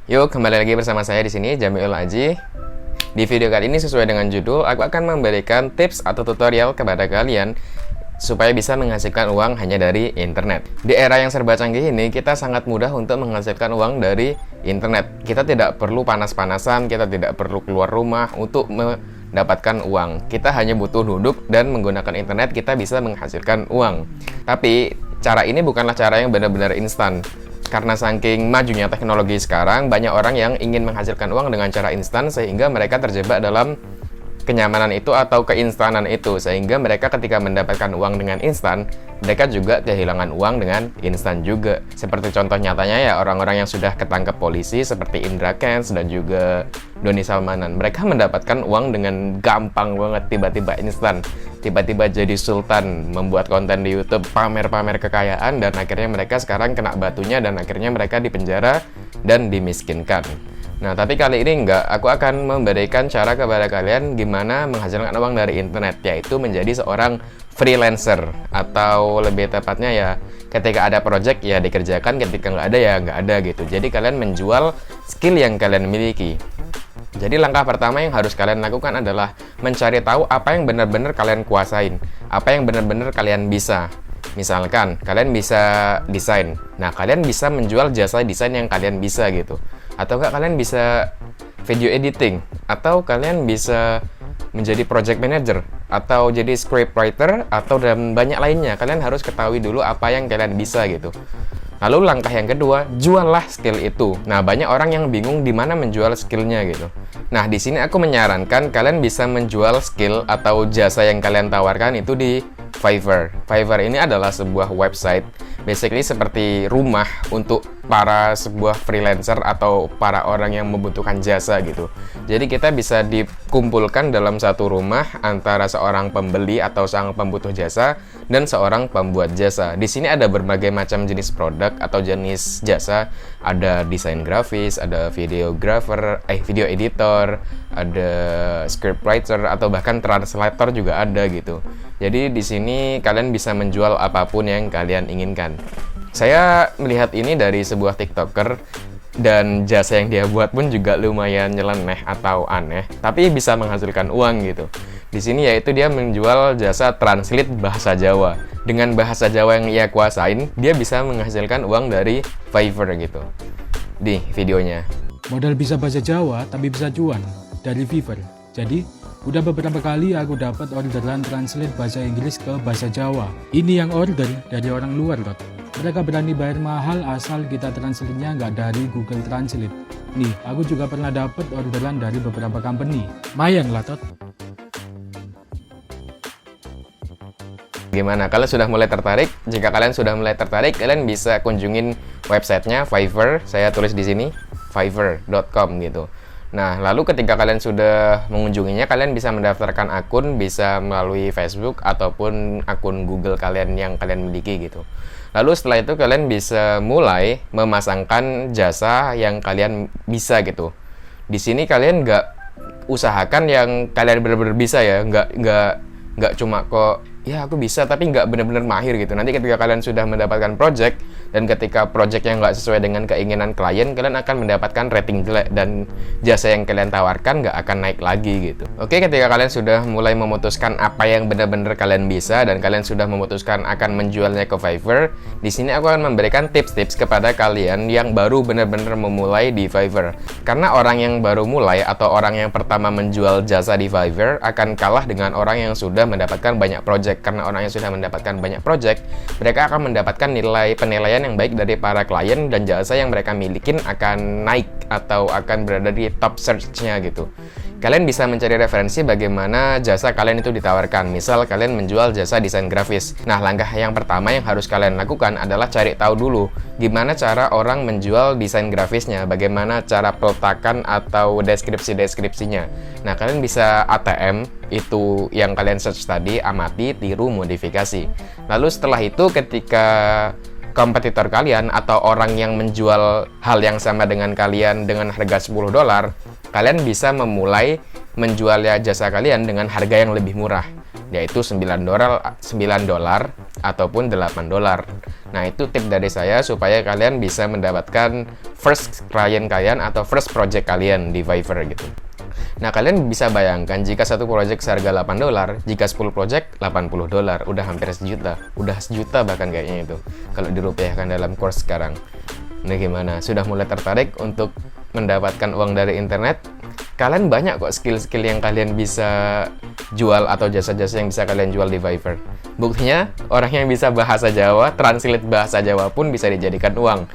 Yuk, kembali lagi bersama saya di sini, Jamiul Aji. Di video kali ini sesuai dengan judul, aku akan memberikan tips atau tutorial kepada kalian supaya bisa menghasilkan uang hanya dari internet. Di era yang serba canggih ini, kita sangat mudah untuk menghasilkan uang dari internet. Kita tidak perlu panas-panasan, kita tidak perlu keluar rumah untuk mendapatkan uang. Kita hanya butuh duduk dan menggunakan internet, kita bisa menghasilkan uang. Tapi, cara ini bukanlah cara yang benar-benar instan. Karena saking majunya teknologi sekarang, banyak orang yang ingin menghasilkan uang dengan cara instan sehingga mereka terjebak dalam kenyamanan itu atau keinstanan itu, sehingga mereka ketika mendapatkan uang dengan instan, mereka juga kehilangan uang dengan instan juga. Seperti contoh nyatanya ya orang-orang yang sudah ketangkep polisi seperti Indra Kents dan juga Doni Salmanan. Mereka mendapatkan uang dengan gampang banget, tiba-tiba instan. Tiba-tiba jadi sultan, membuat konten di YouTube, pamer-pamer kekayaan, dan akhirnya mereka sekarang kena batunya dan akhirnya mereka dipenjara dan dimiskinkan. Nah, tapi kali ini enggak, aku akan memberikan cara kepada kalian gimana menghasilkan uang dari internet, yaitu menjadi seorang freelancer, atau lebih tepatnya ya, ketika ada project ya dikerjakan, ketika nggak ada ya nggak ada gitu. Jadi kalian menjual skill yang kalian miliki. Jadi langkah pertama yang harus kalian lakukan adalah mencari tahu apa yang benar-benar kalian kuasain, apa yang benar-benar kalian bisa. Misalkan, kalian bisa desain. Nah, kalian bisa menjual jasa desain yang kalian bisa gitu. Atau enggak kalian bisa video editing. Atau kalian bisa menjadi project manager. Atau jadi script writer. Atau dan banyak lainnya. Kalian harus ketahui dulu apa yang kalian bisa gitu. Lalu langkah yang kedua, juallah skill itu. Nah, banyak orang yang bingung di mana menjual skillnya gitu. Nah, di sini aku menyarankan kalian bisa menjual skill atau jasa yang kalian tawarkan itu di Fiverr. Fiverr ini adalah sebuah website, basically seperti rumah untuk para sebuah freelancer atau para orang yang membutuhkan jasa gitu. Jadi kita bisa dikumpulkan dalam satu rumah antara seorang pembeli atau sang pembutuh jasa dan seorang pembuat jasa. Di sini ada berbagai macam jenis produk atau jenis jasa. Ada desain grafis, ada videographer, video editor, ada scriptwriter atau bahkan translator juga ada gitu. Jadi di sini kalian bisa menjual apapun yang kalian inginkan. Saya melihat ini dari sebuah TikToker dan jasa yang dia buat pun juga lumayan nyeleneh atau aneh, tapi bisa menghasilkan uang gitu. Di sini yaitu dia menjual jasa translate bahasa Jawa. Dengan bahasa Jawa yang ia kuasain, dia bisa menghasilkan uang dari Fiverr gitu. Di videonya. Modal bisa bahasa Jawa tapi bisa cuan dari Fiverr. Jadi udah beberapa kali aku dapat orderan translate bahasa Inggris ke bahasa Jawa. Ini yang order dari orang luar loh. Mereka berani bayar mahal asal kita translate-nya nggak dari Google Translate. Nih, aku juga pernah dapat orderan dari beberapa company. Lumayan lah, Tot. Gimana? Kalian sudah mulai tertarik? Jika kalian sudah mulai tertarik, kalian bisa kunjungin websitenya Fiverr. Saya tulis di sini, fiverr.com gitu. Nah, lalu ketika kalian sudah mengunjunginya, kalian bisa mendaftarkan akun, bisa melalui Facebook ataupun akun Google kalian yang kalian miliki gitu. Lalu setelah itu kalian bisa mulai memasangkan jasa yang kalian bisa gitu. Di sini kalian nggak usahakan yang kalian benar-benar bisa ya, nggak cuma kok ya aku bisa tapi nggak benar-benar mahir gitu. Nanti ketika kalian sudah mendapatkan project dan ketika project yang nggak sesuai dengan keinginan klien, kalian akan mendapatkan rating jelek dan jasa yang kalian tawarkan nggak akan naik lagi gitu. Oke, ketika kalian sudah mulai memutuskan apa yang benar-benar kalian bisa dan kalian sudah memutuskan akan menjualnya ke Fiverr, di sini aku akan memberikan tips-tips kepada kalian yang baru benar-benar memulai di Fiverr. Karena orang yang baru mulai atau orang yang pertama menjual jasa di Fiverr akan kalah dengan orang yang sudah mendapatkan banyak project. Karena orang yang sudah mendapatkan banyak project, mereka akan mendapatkan nilai penilaian yang baik dari para klien dan jasa yang mereka milikin akan naik atau akan berada di top search-nya gitu. Kalian bisa mencari referensi bagaimana jasa kalian itu ditawarkan. Misal kalian menjual jasa desain grafis. Nah, langkah yang pertama yang harus kalian lakukan adalah cari tahu dulu gimana cara orang menjual desain grafisnya, bagaimana cara peletakan atau deskripsi-deskripsinya. Nah, kalian bisa ATM, itu yang kalian search tadi, amati, tiru, modifikasi. Lalu setelah itu ketika kompetitor kalian atau orang yang menjual hal yang sama dengan kalian dengan harga $10, kalian bisa memulai menjual jasa kalian dengan harga yang lebih murah. yaitu $9 ataupun $8. Nah, itu tip dari saya supaya kalian bisa mendapatkan first klien kalian atau first project kalian di Fiverr gitu. Nah, kalian bisa bayangkan jika satu project seharga $8, jika 10 project $80, udah hampir sejuta. Udah sejuta bahkan kayaknya itu kalau dirupiahkan dalam course sekarang. Nah, gimana? Sudah mulai tertarik untuk mendapatkan uang dari internet? Kalian banyak kok skill-skill yang kalian bisa jual atau jasa-jasa yang bisa kalian jual di Fiverr. Buktinya, orang yang bisa bahasa Jawa, translate bahasa Jawa pun bisa dijadikan uang.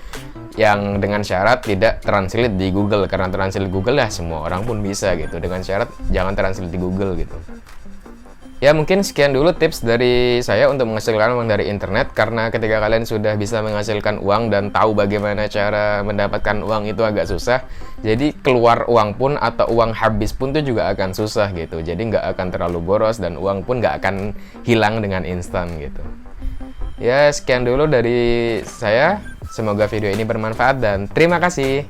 Yang dengan syarat tidak translate di Google, karena translate Google lah semua orang pun bisa gitu. Dengan syarat jangan translate di Google gitu. Ya, mungkin sekian dulu tips dari saya untuk menghasilkan uang dari internet, karena ketika kalian sudah bisa menghasilkan uang dan tahu bagaimana cara mendapatkan uang itu agak susah, jadi keluar uang pun atau uang habis pun itu juga akan susah gitu. Jadi nggak akan terlalu boros dan uang pun nggak akan hilang dengan instan gitu. Ya, sekian dulu dari saya. Semoga video ini bermanfaat dan terima kasih.